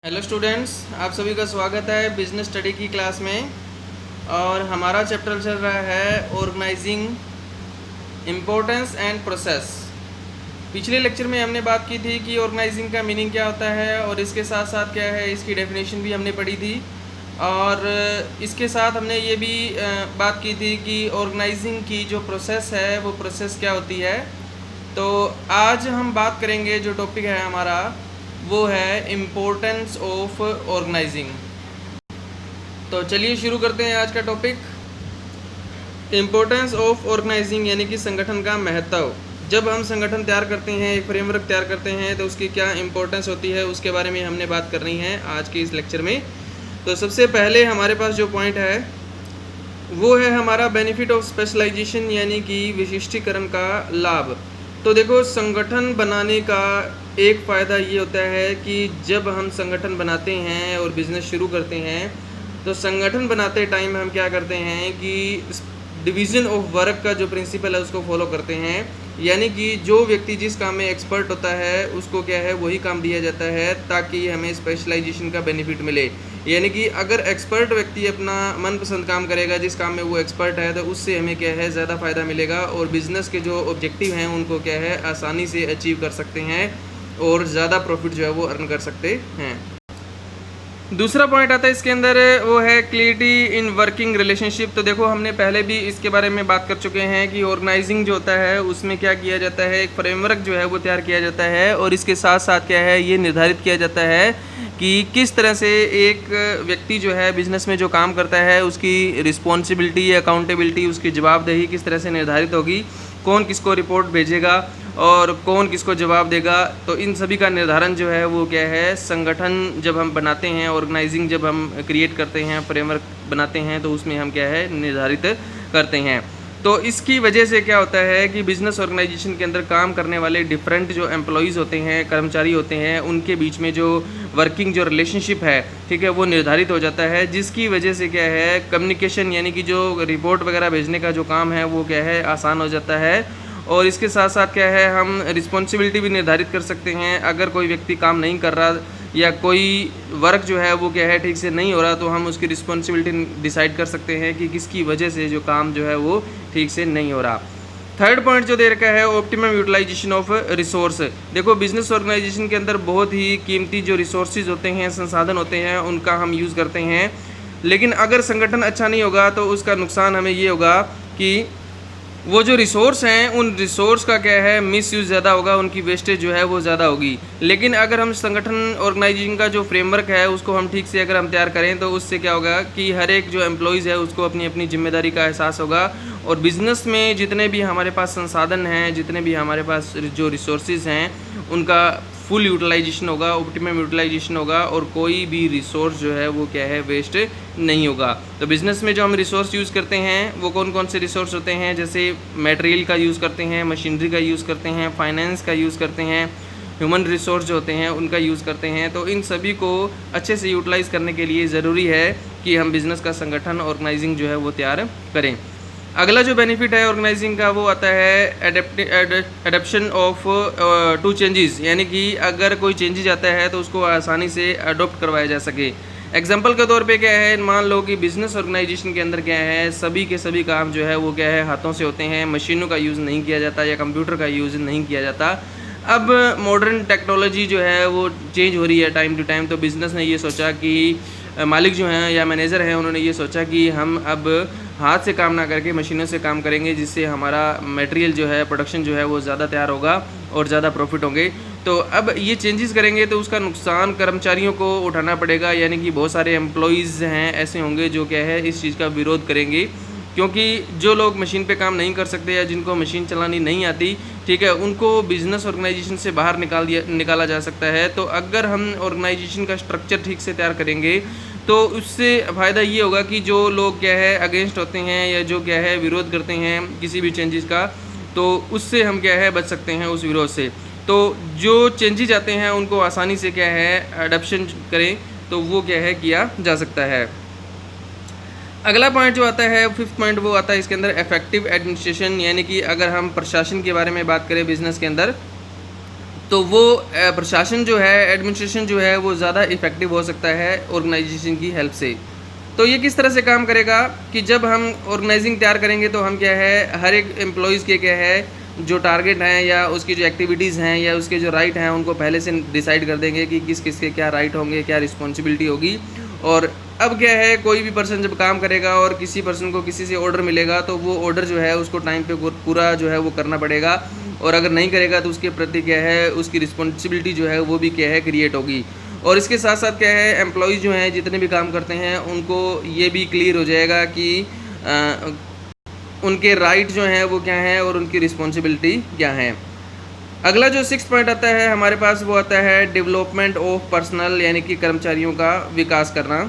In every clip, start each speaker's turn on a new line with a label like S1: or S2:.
S1: Hello students, आप सभी का स्वागत है बिजनेस स्टडी की क्लास में। और हमारा चैप्टर चल रहा है ऑर्गेनाइजिंग इम्पोर्टेंस एंड प्रोसेस। पिछले लेक्चर में हमने बात की थी कि ऑर्गेनाइजिंग का मीनिंग क्या होता है और इसके साथ साथ क्या है, इसकी डेफिनेशन भी हमने पढ़ी थी। और इसके साथ हमने ये भी बात की थी कि ऑर्गेनाइजिंग की जो प्रोसेस है वो प्रोसेस क्या होती है। तो आज हम बात करेंगे, जो टॉपिक है हमारा वो है इम्पोर्टेंस ऑफ ऑर्गेनाइजिंग। तो चलिए शुरू करते हैं आज का टॉपिक। इम्पोर्टेंस ऑफ ऑर्गेनाइजिंग यानी कि संगठन का महत्व। जब हम संगठन तैयार करते हैं, एक फ्रेमवर्क तैयार करते हैं, तो उसकी क्या इम्पोर्टेंस होती है उसके बारे में हमने बात करनी है आज के इस लेक्चर में। तो सबसे पहले हमारे पास जो पॉइंट है वो है हमारा बेनिफिट ऑफ स्पेशलाइजेशन यानी कि विशिष्टीकरण का लाभ। तो देखो, संगठन बनाने का एक फ़ायदा ये होता है कि जब हम संगठन बनाते हैं और बिज़नेस शुरू करते हैं, तो संगठन बनाते टाइम हम क्या करते हैं कि डिवीज़न ऑफ वर्क का जो प्रिंसिपल है उसको फॉलो करते हैं। यानी कि जो व्यक्ति जिस काम में एक्सपर्ट होता है उसको क्या है, वही काम दिया जाता है ताकि हमें स्पेशलाइजेशन का बेनिफिट मिले। यानी कि अगर एक्सपर्ट व्यक्ति अपना मनपसंद काम करेगा, जिस काम में वो एक्सपर्ट है, तो उससे हमें क्या है, ज़्यादा फ़ायदा मिलेगा और बिज़नेस के जो ऑब्जेक्टिव हैं उनको क्या है, आसानी से अचीव कर सकते हैं और ज़्यादा प्रॉफिट जो है वो अर्न कर सकते हैं। दूसरा पॉइंट आता है इसके अंदर, वो है क्लियरिटी इन वर्किंग रिलेशनशिप। तो देखो, हमने पहले भी इसके बारे में बात कर चुके हैं कि ऑर्गेनाइजिंग जो होता है उसमें क्या किया जाता है, एक फ्रेमवर्क जो है वो तैयार किया जाता है और इसके साथ साथ क्या है, ये निर्धारित किया जाता है कि किस तरह से एक व्यक्ति जो है बिज़नेस में जो काम करता है उसकी रिस्पॉन्सिबिलिटी, अकाउंटेबिलिटी, उसकी जवाबदेही किस तरह से निर्धारित होगी, कौन किसको रिपोर्ट भेजेगा और कौन किसको जवाब देगा। तो इन सभी का निर्धारण जो है वो क्या है, संगठन जब हम बनाते हैं, ऑर्गेनाइजिंग जब हम क्रिएट करते हैं, फ्रेमवर्क बनाते हैं, तो उसमें हम क्या है, निर्धारित करते हैं। तो इसकी वजह से क्या होता है कि बिज़नेस ऑर्गेनाइजेशन के अंदर काम करने वाले डिफरेंट जो एम्प्लॉयज़ होते हैं, कर्मचारी होते हैं, उनके बीच में जो वर्किंग जो रिलेशनशिप है, ठीक है, वो निर्धारित हो जाता है। जिसकी वजह से क्या है, कम्युनिकेशन यानी कि जो रिपोर्ट वगैरह भेजने का जो काम है वो क्या है, आसान हो जाता है। और इसके साथ साथ क्या है, हम रिस्पॉन्सिबिलिटी भी निर्धारित कर सकते हैं। अगर कोई व्यक्ति काम नहीं कर रहा या कोई वर्क जो है वो क्या है, ठीक से नहीं हो रहा, तो हम उसकी रिस्पॉन्सिबिलिटी डिसाइड कर सकते हैं कि किसकी वजह से जो काम जो है वो ठीक से नहीं हो रहा। थर्ड पॉइंट जो दे रखा है, ऑप्टिमम यूटिलाइजेशन ऑफ रिसोर्स। देखो, बिजनेस ऑर्गेनाइजेशन के अंदर बहुत ही कीमती जो रिसोर्सेज होते हैं, संसाधन होते हैं, उनका हम यूज़ करते हैं। लेकिन अगर संगठन अच्छा नहीं होगा तो उसका नुकसान हमें ये होगा कि वो जो रिसोर्स हैं उन रिसोर्स का क्या है, मिस यूज़ ज़्यादा होगा, उनकी वेस्टेज जो है वो ज़्यादा होगी। लेकिन अगर हम संगठन ऑर्गेनाइजिंग का जो फ्रेमवर्क है उसको हम ठीक से अगर हम तैयार करें, तो उससे क्या होगा कि हर एक जो एम्प्लॉयज़ है उसको अपनी अपनी जिम्मेदारी का एहसास होगा और बिज़नेस में जितने भी हमारे पास संसाधन हैं, जितने भी हमारे पास जो रिसोर्सेज हैं, उनका फुल यूटिलाइजेशन होगा, ऑप्टिमम यूटिलाइजेशन होगा और कोई भी रिसोर्स जो है वो क्या है, वेस्ट नहीं होगा। तो बिज़नेस में जो हम रिसोर्स यूज़ करते हैं वो कौन कौन से रिसोर्स होते हैं, जैसे मटेरियल का यूज़ करते हैं, मशीनरी का यूज़ करते हैं, फाइनेंस का यूज़ करते हैं, ह्यूमन रिसोर्स जो होते हैं उनका यूज़ करते हैं। तो इन सभी को अच्छे से यूटिलाइज़ करने के लिए ज़रूरी है कि हम बिज़नेस का संगठन ऑर्गेनाइजिंग जो है वो तैयार करें। अगला जो बेनिफिट है ऑर्गेनाइजिंग का वो आता है एडेप्शन ऑफ टू चेंजेस। यानी कि अगर कोई चेंजेज आता है तो उसको आसानी से अडोप्ट करवाया जा सके। एग्जांपल के तौर पे क्या है, मान लो कि बिज़नेस ऑर्गेनाइजेशन के अंदर क्या है, सभी के सभी काम जो है वो क्या है, हाथों से होते हैं, मशीनों का यूज़ नहीं किया जाता या कंप्यूटर का यूज़ नहीं किया जाता। अब मॉडर्न टेक्नोलॉजी जो है वो चेंज हो रही है टाइम टू टाइम। तो बिज़नेस ने ये सोचा कि मालिक जो हैं या मैनेजर हैं, उन्होंने ये सोचा कि हम अब हाथ से काम ना करके मशीनों से काम करेंगे, जिससे हमारा मटेरियल जो है, प्रोडक्शन जो है वो ज़्यादा तैयार होगा और ज़्यादा प्रॉफिट होंगे। तो अब ये चेंजेस करेंगे तो उसका नुकसान कर्मचारियों को उठाना पड़ेगा। यानी कि बहुत सारे एम्प्लॉयज़ हैं ऐसे होंगे जो क्या है, इस चीज़ का विरोध करेंगे, क्योंकि जो लोग मशीन पे काम नहीं कर सकते या जिनको मशीन चलानी नहीं आती, ठीक है, उनको बिज़नेस ऑर्गेनाइजेशन से बाहर निकाला जा सकता है। तो अगर हम ऑर्गेनाइजेशन का स्ट्रक्चर ठीक से तैयार करेंगे तो उससे फ़ायदा ये होगा कि जो लोग क्या है अगेंस्ट होते हैं या जो क्या है विरोध करते हैं किसी भी चेंजेस का, तो उससे हम क्या है बच सकते हैं उस विरोध से। तो जो चेंजेस आते हैं उनको आसानी से क्या है अडॉप्शन करें, तो वो क्या है किया जा सकता है। अगला पॉइंट जो आता है, फिफ्थ पॉइंट, वो आता है इसके अंदर इफेक्टिव एडमिनिस्ट्रेशन। यानी कि अगर हम प्रशासन के बारे में बात करें बिज़नेस के अंदर, तो वो प्रशासन जो है, एडमिनिस्ट्रेशन जो है वो ज़्यादा इफ़ेक्टिव हो सकता है ऑर्गेनाइजेशन की हेल्प से। तो ये किस तरह से काम करेगा कि जब हम ऑर्गेनाइजिंग तैयार करेंगे तो हम क्या है, हर एक एम्प्लॉइज़ के क्या है जो टारगेट हैं या उसकी जो एक्टिविटीज़ हैं या उसके जो राइट हैं उनको पहले से डिसाइड कर देंगे कि किस किस के क्या राइट होंगे, क्या रिस्पॉन्सिबिलिटी होगी। और अब क्या है, कोई भी पर्सन जब काम करेगा और किसी पर्सन को किसी से ऑर्डर मिलेगा तो वो ऑर्डर जो है उसको टाइम पे पूरा जो है वो करना पड़ेगा, और अगर नहीं करेगा तो उसके प्रति क्या है उसकी रिस्पॉन्सिबिलिटी जो है वो भी क्या है क्रिएट होगी। और इसके साथ साथ क्या है, एम्प्लॉइज़ जो हैं जितने भी काम करते हैं उनको ये भी क्लियर हो जाएगा कि उनके राइट जो हैं वो क्या हैं और उनकी रिस्पॉन्सिबिलिटी क्या है। अगला जो 6 पॉइंट आता है हमारे पास वो आता है डेवलपमेंट ऑफ पर्सनल, यानी कि कर्मचारियों का विकास करना।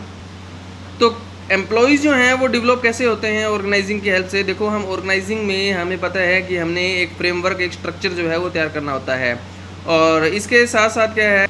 S1: तो एम्प्लॉइज़ जो हैं वो डेवलप कैसे होते हैं ऑर्गेनाइजिंग की हेल्प से। देखो, हम ऑर्गेनाइजिंग में हमें पता है कि हमने एक फ्रेमवर्क, एक स्ट्रक्चर जो है वो तैयार करना होता है, और इसके साथ साथ क्या है,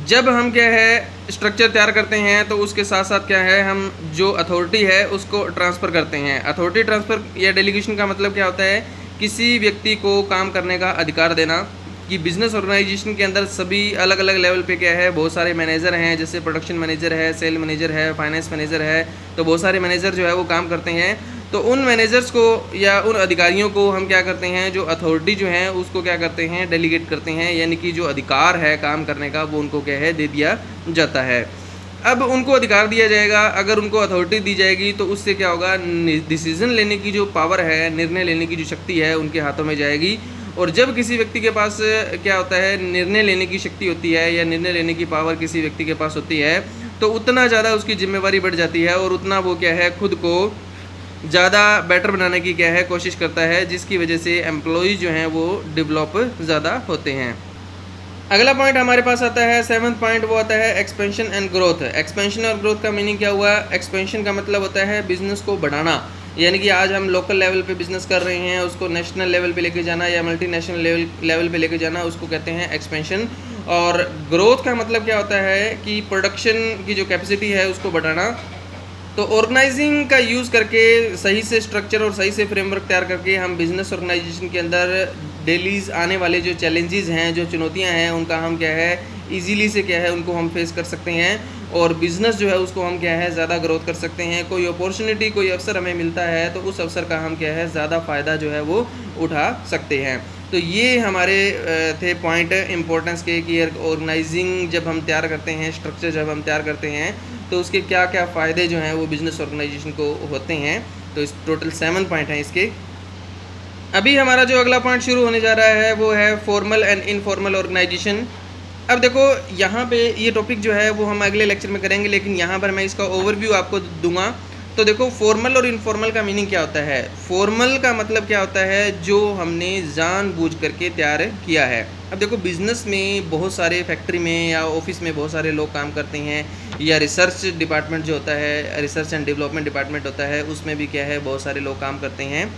S1: जब हम क्या है स्ट्रक्चर तैयार करते हैं तो उसके साथ साथ क्या है, हम जो अथॉरिटी है उसको ट्रांसफ़र करते हैं। अथॉरिटी ट्रांसफ़र या डेलीगेशन का मतलब क्या होता है, किसी व्यक्ति को काम करने का अधिकार देना। कि बिज़नेस ऑर्गेनाइजेशन के अंदर सभी अलग अलग लेवल पे क्या है, बहुत सारे मैनेजर हैं, जैसे प्रोडक्शन मैनेजर है, सेल मैनेजर है, फाइनेंस मैनेजर है, तो बहुत सारे मैनेजर जो है वो काम करते हैं। तो उन मैनेजर्स को या उन अधिकारियों को हम क्या करते हैं, जो अथॉरिटी जो है उसको क्या करते हैं, डेलीगेट करते हैं, यानी कि जो अधिकार है काम करने का वो उनको क्या है दे दिया जाता है। अब उनको अधिकार दिया जाएगा, अगर उनको अथॉरिटी दी जाएगी तो उससे क्या होगा, डिसीज़न लेने की जो पावर है, निर्णय लेने की जो शक्ति है उनके हाथों में जाएगी। और जब किसी व्यक्ति के पास क्या होता है, निर्णय लेने की शक्ति होती है या निर्णय लेने की पावर किसी व्यक्ति के पास होती है, तो उतना ज़्यादा उसकी जिम्मेवारी बढ़ जाती है और उतना वो क्या है खुद को ज़्यादा बेटर बनाने की क्या है कोशिश करता है, जिसकी वजह से एम्प्लॉइज़ जो हैं वो डेवलप ज़्यादा होते हैं। अगला पॉइंट हमारे पास आता है 7th पॉइंट, वो आता है एक्सपेंशन एंड ग्रोथ। एक्सपेंशन और ग्रोथ का मीनिंग क्या हुआ, एक्सपेंशन का मतलब होता है बिज़नेस को बढ़ाना, यानी कि आज हम लोकल लेवल पे बिज़नेस कर रहे हैं, उसको नेशनल लेवल पे लेके जाना या मल्टीनेशनल लेवल पे लेके जाना, उसको कहते हैं एक्सपेंशन। और ग्रोथ का मतलब क्या होता है कि प्रोडक्शन की जो कैपेसिटी है उसको बढ़ाना। तो ऑर्गेनाइजिंग का यूज़ करके सही से स्ट्रक्चर और सही से फ्रेमवर्क तैयार करके हम बिज़नेस ऑर्गेनाइजेशन के अंदर डेलीज़ आने वाले जो चैलेंजेस हैं, जो चुनौतियां हैं, उनका हम क्या है इजीली से क्या है उनको हम फेस कर सकते हैं, और बिज़नेस जो है उसको हम क्या है ज़्यादा ग्रोथ कर सकते हैं। कोई अपॉर्चुनिटी, कोई अवसर हमें मिलता है तो उस अवसर का हम क्या है ज़्यादा फ़ायदा जो है वो उठा सकते हैं। तो ये हमारे थे पॉइंट इम्पोर्टेंस के कि ऑर्गेनाइजिंग जब हम तैयार करते हैं, स्ट्रक्चर जब हम तैयार करते हैं तो उसके क्या क्या फ़ायदे जो हैं वो बिज़नेस ऑर्गेनाइजेशन को होते हैं। तो इस टोटल 7 पॉइंट हैं इसके। अभी हमारा जो अगला पॉइंट शुरू होने जा रहा है वो है फॉर्मल एंड इनफॉर्मल ऑर्गेनाइजेशन। अब देखो, यहाँ पे ये टॉपिक जो है वो हम अगले लेक्चर में करेंगे, लेकिन यहाँ पर मैं इसका ओवरव्यू आपको दूंगा। तो देखो, फॉर्मल और इनफॉर्मल का मीनिंग क्या होता है। फॉर्मल का मतलब क्या होता है, जो हमने जानबूझ करके तैयार किया है। अब देखो, बिज़नेस में बहुत सारे फैक्ट्री में या ऑफिस में बहुत सारे लोग काम करते हैं, या रिसर्च डिपार्टमेंट जो होता है, रिसर्च एंड डेवलपमेंट डिपार्टमेंट होता है, उसमें भी क्या है बहुत सारे लोग काम करते हैं।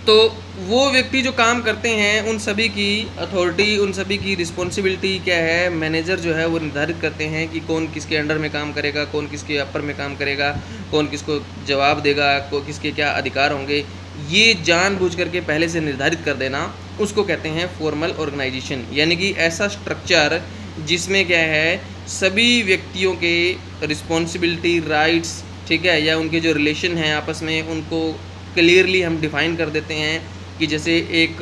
S1: तो वो व्यक्ति जो काम करते हैं उन सभी की अथॉरिटी, उन सभी की रिस्पॉन्सिबिलिटी क्या है, मैनेजर जो है वो निर्धारित करते हैं कि कौन किसके अंडर में काम करेगा, कौन किसके अपर में काम करेगा, कौन किसको जवाब देगा, किसके क्या अधिकार होंगे। ये जानबूझ करके पहले से निर्धारित कर देना, उसको कहते हैं फॉर्मल ऑर्गेनाइजेशन। यानी कि ऐसा स्ट्रक्चर जिसमें क्या है सभी व्यक्तियों के रिस्पॉन्सिबिलिटी, राइट्स, ठीक है, या उनके जो रिलेशन हैं आपस में, उनको क्लियरली हम डिफ़ाइन कर देते हैं। कि जैसे एक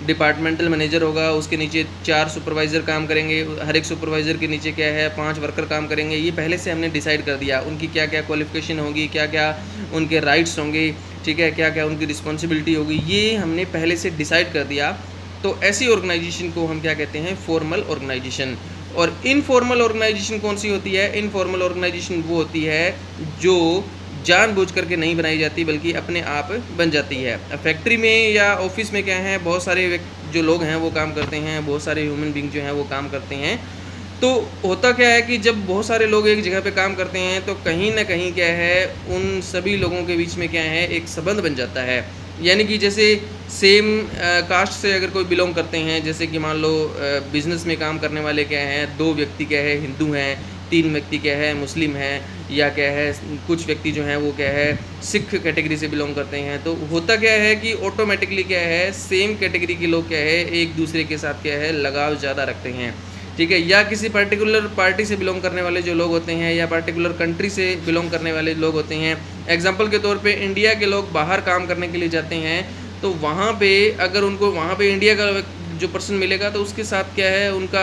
S1: डिपार्टमेंटल मैनेजर होगा, उसके नीचे 4 सुपरवाइज़र काम करेंगे, हर एक सुपरवाइज़र के नीचे क्या है 5 वर्कर काम करेंगे। ये पहले से हमने डिसाइड कर दिया, उनकी क्या क्या क्वालिफ़िकेशन होगी, क्या क्या उनके राइट्स होंगे, ठीक है, क्या क्या उनकी रिस्पॉन्सिबिलिटी होगी, ये हमने पहले से डिसाइड कर दिया। तो ऐसी ऑर्गेनाइजेशन को हम क्या कहते हैं, फॉर्मल ऑर्गेनाइजेशन। और इनफॉर्मल ऑर्गेनाइजेशन कौन सी होती है, इनफॉर्मल ऑर्गेनाइजेशन वो होती है जो जानबूझ करके नहीं बनाई जाती बल्कि अपने आप बन जाती है। फैक्ट्री में या ऑफिस में क्या है बहुत सारे जो लोग हैं वो काम करते हैं, बहुत सारे ह्यूमन बींग जो हैं वो काम करते हैं। तो होता क्या है कि जब बहुत सारे लोग एक जगह पे काम करते हैं तो कहीं ना कहीं क्या है उन सभी लोगों के बीच में क्या है एक संबंध बन जाता है। यानी कि जैसे सेम कास्ट से अगर कोई बिलोंग करते हैं, जैसे कि मान लो बिज़नेस में काम करने वाले क्या हैं, 2 व्यक्ति क्या है हिंदू हैं, 3 व्यक्ति क्या है मुस्लिम हैं, या क्या है कुछ व्यक्ति जो हैं वो क्या है सिख कैटेगरी से बिलोंग करते हैं। तो होता क्या है कि ऑटोमेटिकली क्या है सेम कैटेगरी के लोग क्या है एक दूसरे के साथ क्या है लगाव ज़्यादा रखते हैं, ठीक है। या किसी पर्टिकुलर पार्टी से बिलोंग करने वाले जो लोग होते हैं, या पर्टिकुलर कंट्री से बिलोंग करने वाले लोग होते हैं। एग्जांपल के तौर पे इंडिया के लोग बाहर काम करने के लिए जाते हैं, तो वहाँ पे अगर उनको वहाँ पे इंडिया का जो पर्सन मिलेगा तो उसके साथ क्या है उनका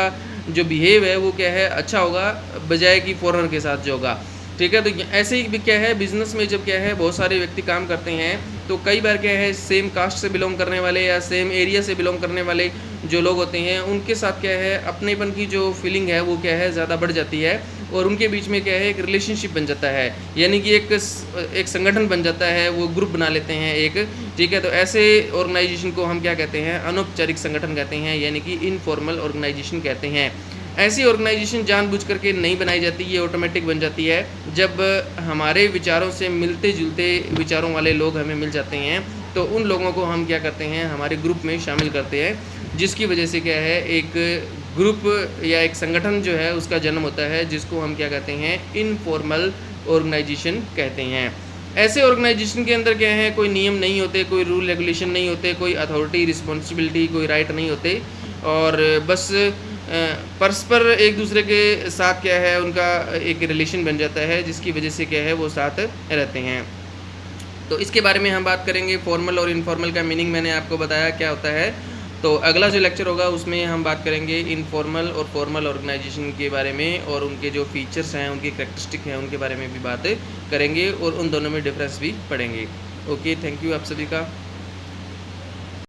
S1: जो बिहेव है वो क्या है अच्छा होगा, बजाय कि फॉरेनर के साथ जो होगा, ठीक है। तो ऐसे ही भी क्या है बिज़नेस में जब क्या है बहुत सारे व्यक्ति काम करते हैं, तो कई बार क्या है सेम कास्ट से बिलोंग करने वाले या सेम एरिया से बिलोंग करने वाले जो लोग होते हैं उनके साथ क्या है अपनेपन की जो फीलिंग है वो क्या है ज़्यादा बढ़ जाती है, और उनके बीच में क्या है एक रिलेशनशिप बन जाता है, यानी कि एक संगठन बन जाता है, वो ग्रुप बना लेते हैं एक, ठीक है। तो ऐसे ऑर्गेनाइजेशन को हम क्या कहते हैं अनौपचारिक संगठन कहते हैं, यानी कि इनफॉर्मल ऑर्गेनाइजेशन कहते हैं। ऐसी ऑर्गेनाइजेशन जानबूझ करके नहीं बनाई जाती, ये ऑटोमेटिक बन जाती है जब हमारे विचारों से मिलते जुलते विचारों वाले लोग हमें मिल जाते हैं, तो उन लोगों को हम क्या करते हैं हमारे ग्रुप में शामिल करते हैं, जिसकी वजह से क्या है एक ग्रुप या एक संगठन जो है उसका जन्म होता है, जिसको हम क्या कहते हैं इनफॉर्मल ऑर्गेनाइजेशन कहते हैं। ऐसे ऑर्गेनाइजेशन के अंदर क्या है कोई नियम नहीं होते, कोई रूल रेगुलेशन नहीं होते, कोई अथॉरिटी रिस्पॉन्सिबिलिटी कोई राइट नहीं होते, और बस परस्पर एक दूसरे के साथ क्या है उनका एक रिलेशन बन जाता है, जिसकी वजह से क्या है वो साथ रहते हैं। तो इसके बारे में हम बात करेंगे, फॉर्मल और इनफॉर्मल का मीनिंग मैंने आपको बताया क्या होता है। तो अगला जो लेक्चर होगा उसमें हम बात करेंगे इनफॉर्मल और फॉर्मल ऑर्गेनाइजेशन के बारे में, और उनके जो फीचर्स हैं उनकी करैक्टरिस्टिक हैं उनके बारे में भी बात करेंगे, और उन दोनों में डिफरेंस भी पढ़ेंगे। ओके, थैंक यू आप सभी का।